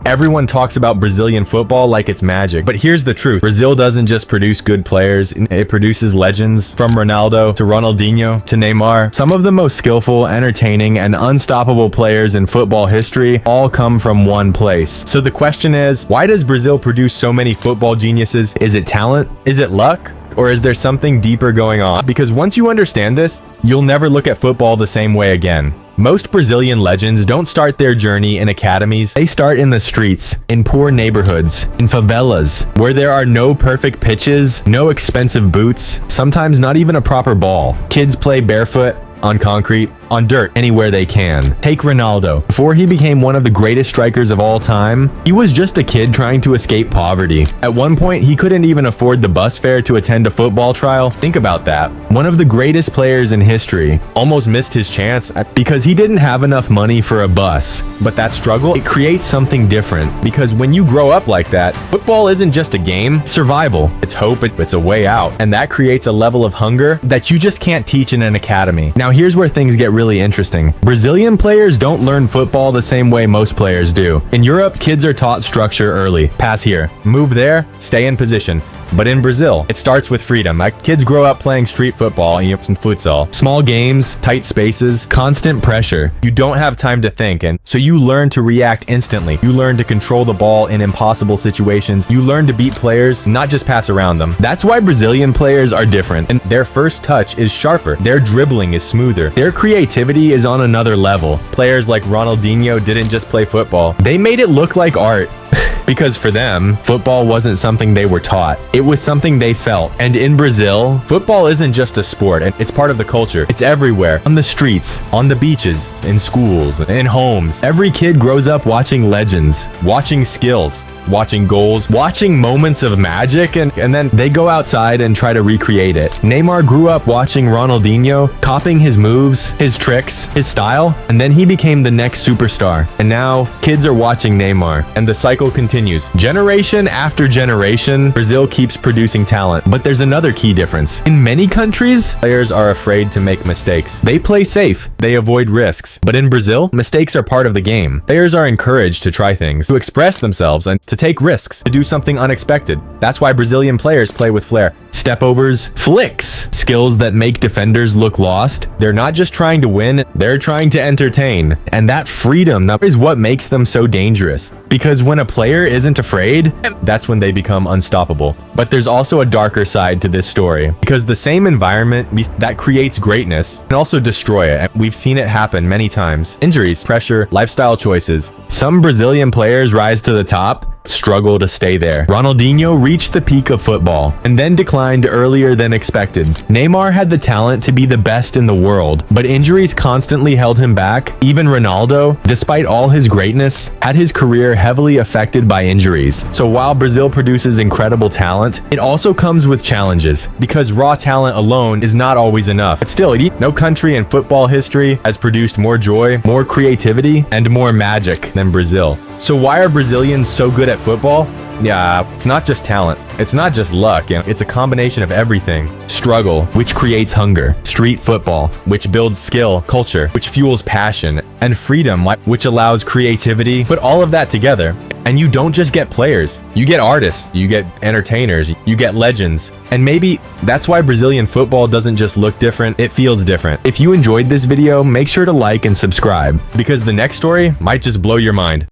Everyone talks about Brazilian football like it's magic, but here's the truth. Brazil doesn't just produce good players, it produces legends, from Ronaldo to Ronaldinho to Neymar. Some of the most skillful, entertaining, and unstoppable players in football history all come from one place. So the question is, why does Brazil produce so many football geniuses? Is it talent? Is it luck? Or is there something deeper going on? Because once you understand this, you'll never look at football the same way again. Most Brazilian legends don't start their journey in academies. They start in the streets, in poor neighborhoods, in favelas, where there are no perfect pitches, no expensive boots, sometimes not even a proper ball. Kids play barefoot, on concrete, on dirt, anywhere they can. Take Ronaldo. Before he became one of the greatest strikers of all time, he was just a kid trying to escape poverty. At one point, he couldn't even afford the bus fare to attend a football trial. Think about that. One of the greatest players in history almost missed his chance because he didn't have enough money for a bus. But that struggle, it creates something different, because when you grow up like that, football isn't just a game, it's survival. It's hope, it's a way out. And that creates a level of hunger that you just can't teach in an academy. Now here's where things get really interesting. Brazilian players don't learn football the same way most players do. In Europe, kids are taught structure early. Pass here, move there, stay in position. But in Brazil, it starts with freedom. Kids grow up playing street football and futsal. Small games, tight spaces, constant pressure. You don't have time to think, and so you learn to react instantly. You learn to control the ball in impossible situations. You learn to beat players, not just pass around them. That's why Brazilian players are different, and their first touch is sharper. Their dribbling is smoother. Their creativity is on another level. Players like Ronaldinho didn't just play football. They made it look like art. Because for them, football wasn't something they were taught. It was something they felt. And in Brazil, football isn't just a sport, and it's part of the culture. It's everywhere. On the streets, on the beaches, in schools, in homes. Every kid grows up watching legends, watching skills, watching goals, watching moments of magic, and then they go outside and try to recreate it. Neymar grew up watching Ronaldinho, copying his moves, his tricks, his style, and then he became the next superstar. And now, kids are watching Neymar, and the cycle continues. Generation after generation, Brazil keeps producing talent. But there's another key difference. In many countries, players are afraid to make mistakes. They play safe, they avoid risks. But in Brazil, mistakes are part of the game. Players are encouraged to try things, to express themselves, and to take risks, to do something unexpected. That's why Brazilian players play with flair. Stepovers, flicks, skills that make defenders look lost. They're not just trying to win, they're trying to entertain. And that freedom, that is what makes them so dangerous. Because when a player isn't afraid, that's when they become unstoppable. But there's also a darker side to this story, because the same environment that creates greatness can also destroy it. And we've seen it happen many times. Injuries, pressure, lifestyle choices. Some Brazilian players rise to the top, struggle to stay there. Ronaldinho reached the peak of football and then declined earlier than expected. Neymar had the talent to be the best in the world, but injuries constantly held him back. Even Ronaldo, despite all his greatness, had his career heavily affected by injuries. So while Brazil produces incredible talent, it also comes with challenges, because raw talent alone is not always enough. But still, no country in football history has produced more joy, more creativity, and more magic than Brazil. So why are Brazilians so good at football? Yeah, it's not just talent. It's not just luck. It's a combination of everything. Struggle, which creates hunger. Street football, which builds skill. Culture, which fuels passion. And freedom, which allows creativity. Put all of that together, and you don't just get players. You get artists. You get entertainers. You get legends. And maybe that's why Brazilian football doesn't just look different, it feels different. If you enjoyed this video, make sure to like and subscribe, because the next story might just blow your mind.